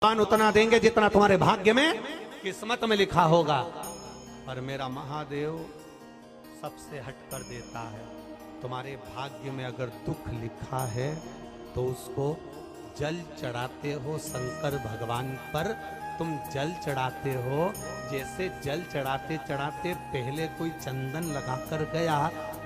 भगवान उतना देंगे जितना तुम्हारे भाग्य में किस्मत में लिखा होगा। पर मेरा महादेव सबसे हट कर देता है। तुम्हारे भाग्य में अगर दुख लिखा है तो उसको जल चढ़ाते हो शंकर भगवान पर। तुम जल चढ़ाते हो, जैसे जल चढ़ाते चढ़ाते पहले कोई चंदन लगाकर गया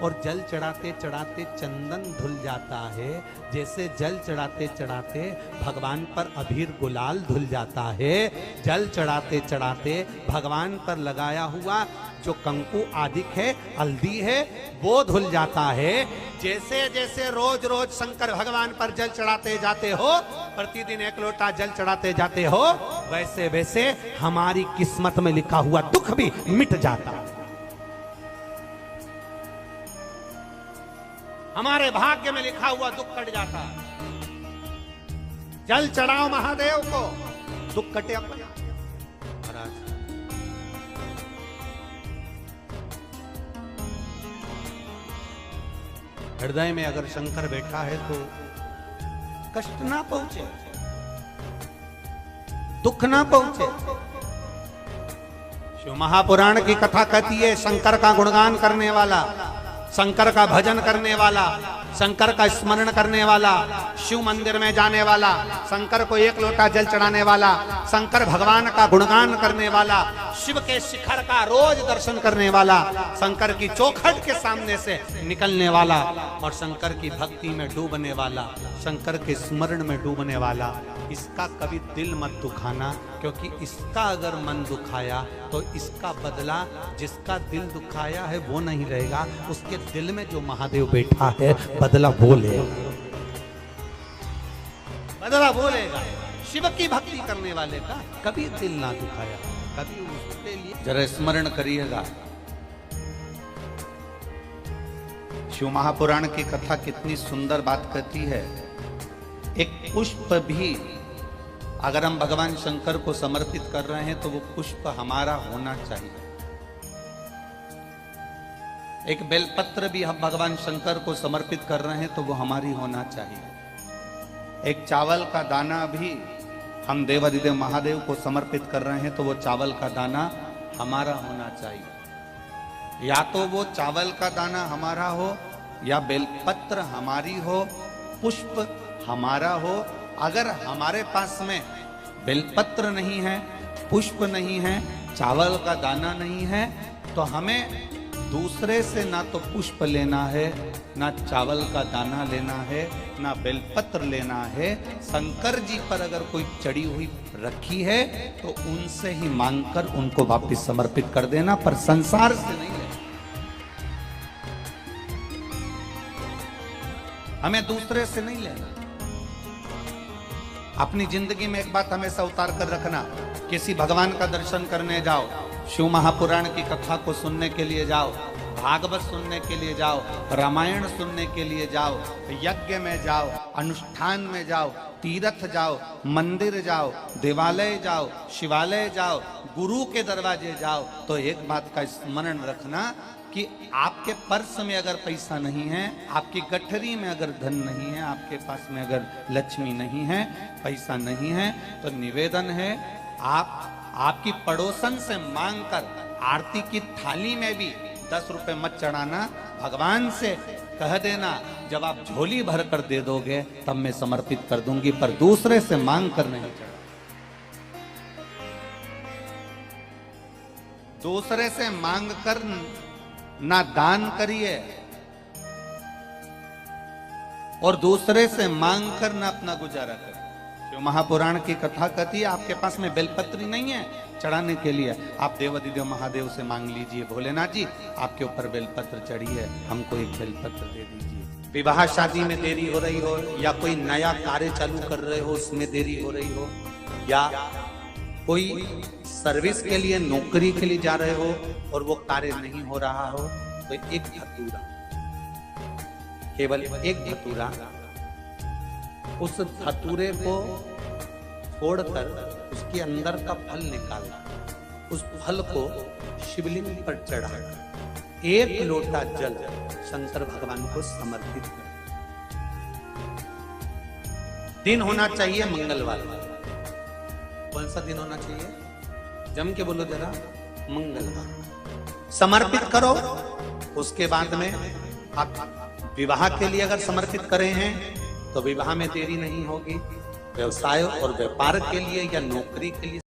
और जल चढ़ाते चढ़ाते चंदन धुल जाता है, जैसे जल चढ़ाते चढ़ाते भगवान पर अबीर गुलाल धुल जाता है, जल चढ़ाते चढ़ाते भगवान पर लगाया हुआ जो कंकु आदिक है, हल्दी है, वो धुल जाता है। जैसे जैसे रोज रोज शंकर भगवान पर जल चढ़ाते जाते हो, प्रतिदिन एक लोटा जल चढ़ाते जाते हो, वैसे वैसे हमारी किस्मत में लिखा हुआ दुख भी मिट जाता है। हमारे भाग्य में लिखा हुआ दुख कट जाता है। जल चढ़ाओ महादेव को, दुख कटे अपना। हृदय में अगर शंकर बैठा है तो कष्ट ना पहुंचे, दुख ना पहुंचे। शिव महापुराण की कथा कहती है शंकर का गुणगान करने वाला, शंकर का भजन करने वाला, शंकर का स्मरण करने वाला, शिव मंदिर में जाने वाला, शंकर को एक लोटा जल चढ़ाने वाला, शंकर भगवान का गुणगान करने वाला, शिव के शिखर का रोज दर्शन करने वाला, शंकर की चौखट के सामने से निकलने वाला और शंकर की भक्ति में डूबने वाला, शंकर के स्मरण में डूबने वाला, इसका कभी दिल मत दुखाना, क्योंकि इसका अगर मन दुखाया तो इसका बदला जिसका दिल दुखाया है वो नहीं रहेगा, उसके दिल में जो महादेव बैठा है बदला वो लेगा, बदला वो लेगा। शिव की भक्ति करने वाले का कभी दिल ना दुखाया, कभी उसके लिए जरा स्मरण करिएगा। शिव महापुराण की कथा कितनी सुंदर बात कहती है। एक पुष्प भी अगर हम भगवान शंकर को समर्पित कर रहे हैं तो वो पुष्प हमारा होना चाहिए। एक बेलपत्र भी हम भगवान शंकर को समर्पित कर रहे हैं तो वो हमारी होना चाहिए। एक चावल का दाना भी हम देवाधिदेव महादेव को समर्पित कर रहे हैं तो वो चावल का दाना हमारा होना चाहिए। या तो वो चावल का दाना हमारा हो या बेलपत्र हमारी हो, पुष्प हमारा हो। अगर हमारे पास में बेलपत्र नहीं है, पुष्प नहीं है, चावल का दाना नहीं है, तो हमें दूसरे से ना तो पुष्प लेना है, ना चावल का दाना लेना है, ना बेलपत्र लेना है। शंकर जी पर अगर कोई चढ़ी हुई रखी है तो उनसे ही मांगकर उनको वापस समर्पित कर देना, पर संसार से नहीं लेना। हमें दूसरे से नहीं लेना। अपनी जिंदगी में एक बात हमेशा उतार कर रखना, किसी भगवान का दर्शन करने जाओ, शिव महापुराण की कथा को सुनने के लिए जाओ, भागवत सुनने के लिए जाओ, रामायण सुनने के लिए जाओ, यज्ञ में जाओ, अनुष्ठान में जाओ, तीर्थ जाओ, मंदिर जाओ, देवालय जाओ, शिवालय जाओ, गुरु के दरवाजे जाओ, तो एक बात का स्मरण रखना कि आपके पर्स में अगर पैसा नहीं है, आपकी गठरी में अगर धन नहीं है, आपके पास में अगर लक्ष्मी नहीं है, पैसा नहीं है, तो निवेदन है आपकी पड़ोसन से मांगकर आरती की थाली में भी 10 रुपए मत चढ़ाना। भगवान से कह देना जब आप झोली भर कर दे दोगे तब मैं समर्पित कर दूंगी, पर दूसरे से मांग कर नहीं चढ़ा। दूसरे से मांग कर ना दान करिए और दूसरे से मांग कर ना अपना गुजारा करिए। जो महापुराण की कथा कहती है आपके पास में बेलपत्री नहीं है चढ़ाने के लिए, आप देवाधिदेव महादेव से मांग लीजिए, भोलेनाथ जी आपके ऊपर बेलपत्र चढ़ी है, हमको एक बेलपत्र दे दीजिए। विवाह शादी में देरी हो रही हो, या कोई नया कार्य चालू कर रहे हो उसमें देरी हो रही हो, या कोई सर्विस के लिए नौकरी के लिए जा रहे हो और वो कार्य नहीं हो रहा हो, तो एक धतूरा, केवल एक धतूरा, उस धतूरे को फोड़कर उसके अंदर का फल निकालना, उस फल को शिवलिंग पर चढ़ाकर एक लोटा जल शंकर भगवान को समर्पित कर। दिन होना चाहिए मंगलवार, कौन सा दिन होना चाहिए? जम के बोलो जरा, मंगलवार। समर्पित करो। उसके बाद में आप विवाह के लिए अगर समर्पित करे हैं तो विवाह में देरी नहीं होगी। व्यवसाय और व्यापार के लिए या नौकरी के लिए